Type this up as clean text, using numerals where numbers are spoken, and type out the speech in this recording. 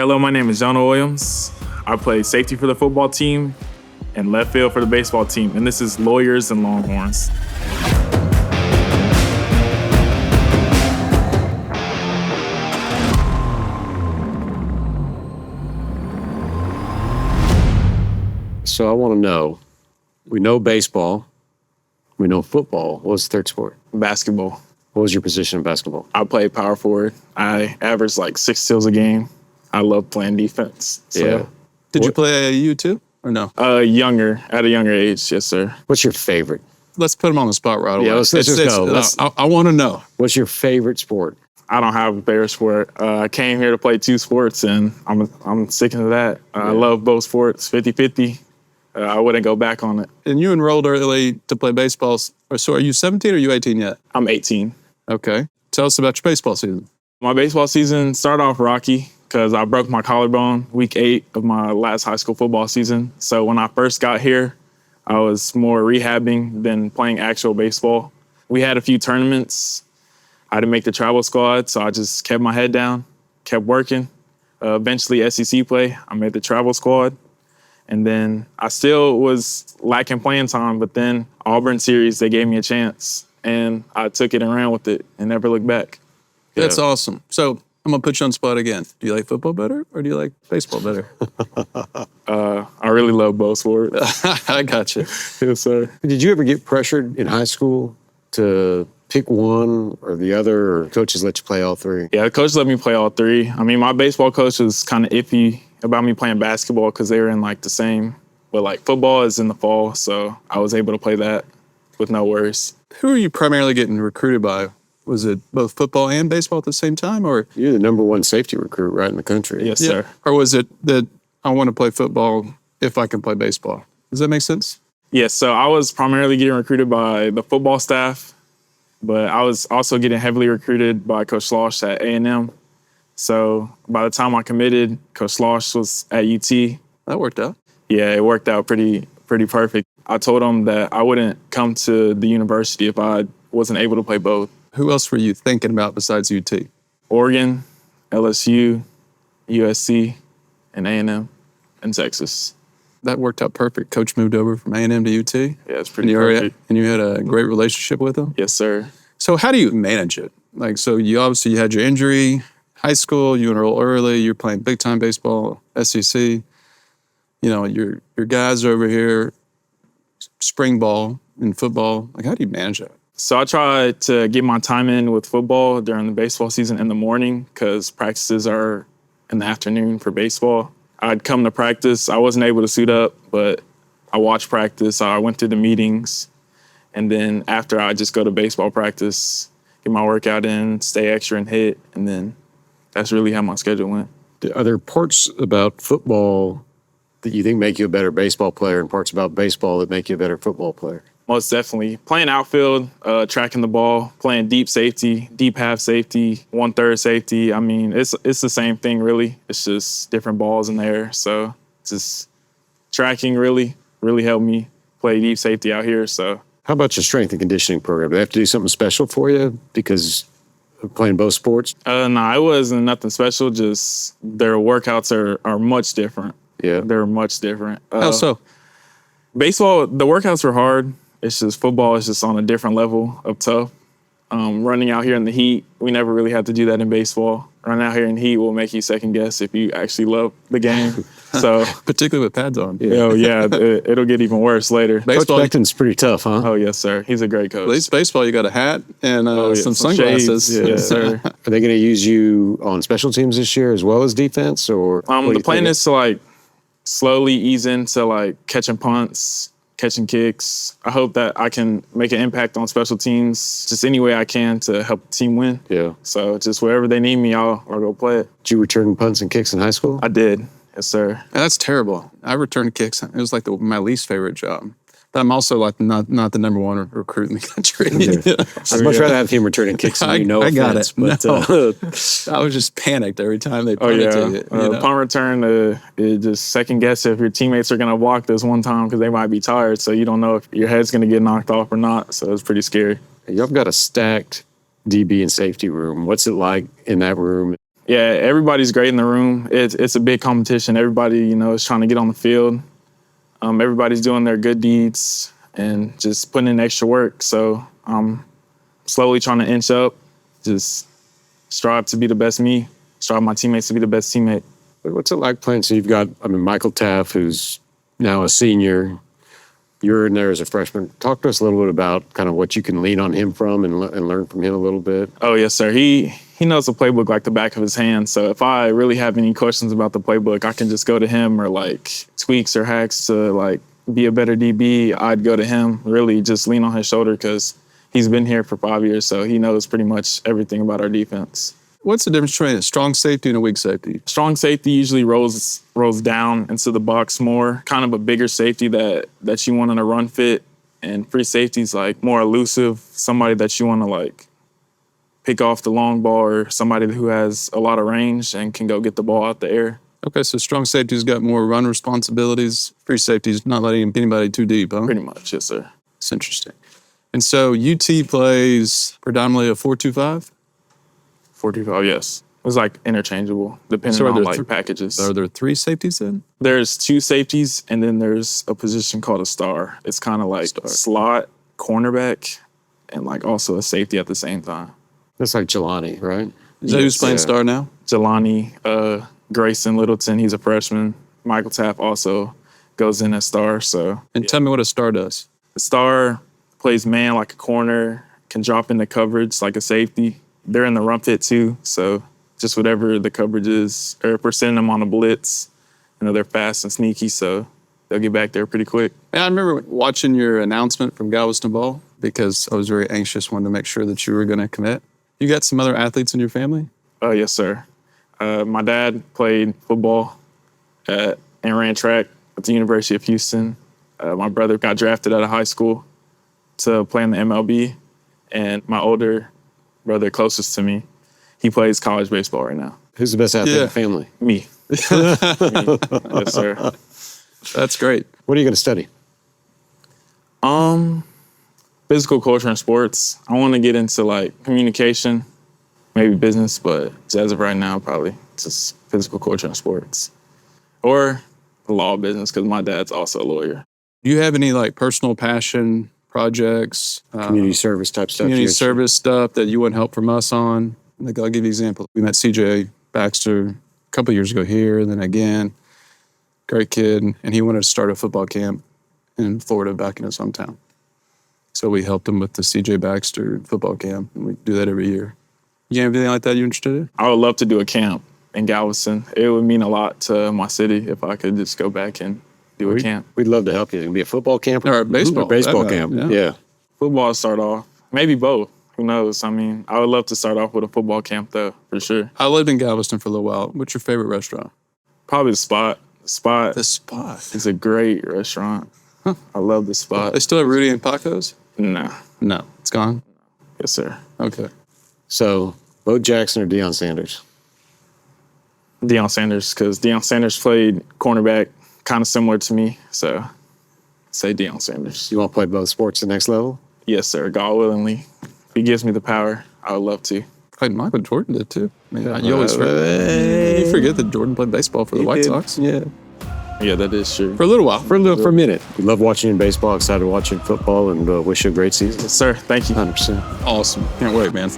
Hello, my name is Jonah Williams. I play safety for the football team and left field for the baseball team, and this is Lawyers and Longhorns. So I want to know, we know baseball, we know football. What was the third sport? Basketball. What was your position in basketball? I play power forward. I average like 6 steals a game. I love playing defense. So. Yeah. Did you play AAU too, or no? At a younger age, yes, sir. What's your favorite? Let's put them on the spot right away. Yeah, let's just go. I want to know. What's your favorite sport? I don't have a favorite sport. I came here to play 2 sports, and I'm sticking to that. I love both sports, 50-50. I wouldn't go back on it. And you enrolled early to play baseball. So are you 17 or are you 18 yet? I'm 18. Okay. Tell us about your baseball season. My baseball season started off rocky because I broke my collarbone week 8 of my last high school football season. So when I first got here, I was more rehabbing than playing actual baseball. We had a few tournaments. I didn't make the travel squad, so I just kept my head down, kept working. Eventually, SEC play, I made the travel squad. And then I still was lacking playing time, but then Auburn series, they gave me a chance. And I took it and ran with it and never looked back. That's awesome. So I'm going to put you on the spot again. Do you like football better or do you like baseball better? I really love both sports. I got you. Yes, sir. Did you ever get pressured in high school to pick one or the other, or coaches let you play all 3? Yeah, the coach let me play all 3. I mean, my baseball coach was kind of iffy about me playing basketball because they were in like the same, but like football is in the fall, so I was able to play that with no worries. Who are you primarily getting recruited by? Was it both football and baseball at the same time, or You're the number 1 safety recruit right in the country. Yes, sir. Or was it that I want to play football if I can play baseball? Does that make sense? Yes, so I was primarily getting recruited by the football staff, but I was also getting heavily recruited by Coach Schloss at A&M. So by the time I committed, Coach Schloss was at UT. That worked out. Yeah, it worked out pretty perfect. I told him that I wouldn't come to the university if I wasn't able to play both. Who else were you thinking about besides UT? Oregon, LSU, USC, and A&M, and Texas. That worked out perfect. Coach moved over from A&M to UT. Yeah, it's pretty perfect. And you had a great relationship with him? Yes, sir. So how do you manage it? Like, so you obviously had your injury, high school, you enroll early, you're playing big-time baseball, SEC. You know, your guys over here, spring ball and football. Like, how do you manage that? So I try to get my time in with football during the baseball season in the morning because practices are in the afternoon for baseball. I'd come to practice. I wasn't able to suit up, but I watched practice. I went through the meetings. And then after, I just go to baseball practice, get my workout in, stay extra and hit. And then that's really how my schedule went. Are there parts about football that you think make you a better baseball player and parts about baseball that make you a better football player? Most definitely. Playing outfield, tracking the ball, playing deep safety, deep half safety, 1/3 safety. I mean, it's the same thing, really. It's just different balls in the air. So just tracking really helped me play deep safety out here. So How about your strength and conditioning program? Do they have to do something special for you because of playing both sports? No, it wasn't nothing special. Just their workouts are much different. Yeah. They're much different. How so? Baseball, the workouts were hard. It's just football is just on a different level of tough. Running out here in the heat, we never really had to do that in baseball. Running out here in heat will make you second guess if you actually love the game. So Particularly with pads on. it'll get even worse later. Baseball, Coach Beckton's pretty tough, huh? Oh, yes, sir. He's a great coach. at least baseball, you got a hat and some sunglasses. Shades. Yes, sir. Are they going to use you on special teams this year as well as defense? Or The plan is to like slowly ease into like catching punts, catching kicks. I hope that I can make an impact on special teams just any way I can to help the team win. Yeah. So just wherever they need me, I'll go play it. Did you return punts and kicks in high school? I did. Yes, sir. That's terrible. I returned kicks. It was like my least favorite job. But I'm also like not the number 1 recruit in the country. I'd much rather have him returning kicks than you. No I got offense, it. but I was just panicked every time they punted to you. Punt return, it just second guess if your teammates are going to block this one time because they might be tired. So you don't know if your head's going to get knocked off or not. So it's pretty scary. y'all got a stacked DB and safety room. What's it like in that room? Yeah, everybody's great in the room. It's a big competition. Everybody, is trying to get on the field. Everybody's doing their good deeds and just putting in extra work. So I'm slowly trying to inch up, just strive to be the best me, strive my teammates to be the best teammate. What's it like playing? So you've got, Michael Taaffe, who's now a senior. You're in there as a freshman. Talk to us a little bit about kind of what you can lean on him from and learn from him a little bit. Oh, yes, sir. He knows the playbook like the back of his hand. So if I really have any questions about the playbook, I can just go to him, or like tweaks or hacks to like be a better DB. I'd go to him, really just lean on his shoulder because he's been here for 5 years. So he knows pretty much everything about our defense. What's the difference between a strong safety and a weak safety? Strong safety usually rolls down into the box more, kind of a bigger safety that you want in a run fit. And free safety's like more elusive, somebody that you want to like pick off the long ball, or somebody who has a lot of range and can go get the ball out the air. Okay, so strong safety's got more run responsibilities. Free safety's not letting anybody too deep, huh? Pretty much, yes, sir. It's interesting. And so UT plays predominantly a 4-2-5? 4-2-5, yes. It was like interchangeable, depending on like packages. Are there 3 safeties then? There's 2 safeties, and then there's a position called a star. It's kind of like slot, cornerback, and like also a safety at the same time. That's like Jelani, right? Is that who's playing star now? Jelani, Grayson Littleton, he's a freshman. Michael Taaffe also goes in as star. So, and tell me what a star does. The star plays man like a corner, can drop into coverage like a safety. They're in the run fit too, so just whatever the coverage is, or if we're sending them on a blitz, they're fast and sneaky, so they'll get back there pretty quick. Yeah, I remember watching your announcement from Galveston Ball because I was very anxious, wanted to make sure that you were going to commit. You got some other athletes in your family? Oh, yes, sir. My dad played football and ran track at the University of Houston. My brother got drafted out of high school to play in the MLB, and my older brother closest to me, he plays college baseball right now. Who's the best athlete in the family? Me. Yes, sir. That's great. What are you going to study? Physical culture and sports. I want to get into like communication, maybe business, but as of right now, probably just physical culture and sports. Or law business, because my dad's also a lawyer. Do you have any like personal passion projects? Community service type stuff? Community service stuff that you want help from us on? Like, I'll give you an example. We met CJ Baxter a couple of years ago here, and then again. Great kid, and he wanted to start a football camp in Florida back in his hometown. So we helped him with the CJ Baxter football camp, and we do that every year. You have anything like that you're interested in? I would love to do a camp in Galveston. It would mean a lot to my city if I could just go back and do a camp. We'd love to help you. It can be a football camp or a baseball camp. Yeah. Football start off, maybe both. Who knows? I would love to start off with a football camp, though, for sure. I lived in Galveston for a little while. What's your favorite restaurant? Probably The Spot. The The Spot. It's a great restaurant. Huh. I love The Spot. They still have Rudy and Paco's? No. No. It's gone? Yes, sir. Okay. So, Bo Jackson or Deion Sanders? Deion Sanders, because Deion Sanders played cornerback kind of similar to me. So, say Deion Sanders. You want to play both sports to the next level? Yes, sir. God willingly. If he gives me the power, I would love to. Played Michael Jordan did too. You always forget that Jordan played baseball for the White Sox. Yeah. Yeah, that is true. For a little while. For a minute. We love watching you in baseball, excited to watch you in football, and wish you a great season. Yes, sir. Thank you. 100%. Awesome. Can't wait, man.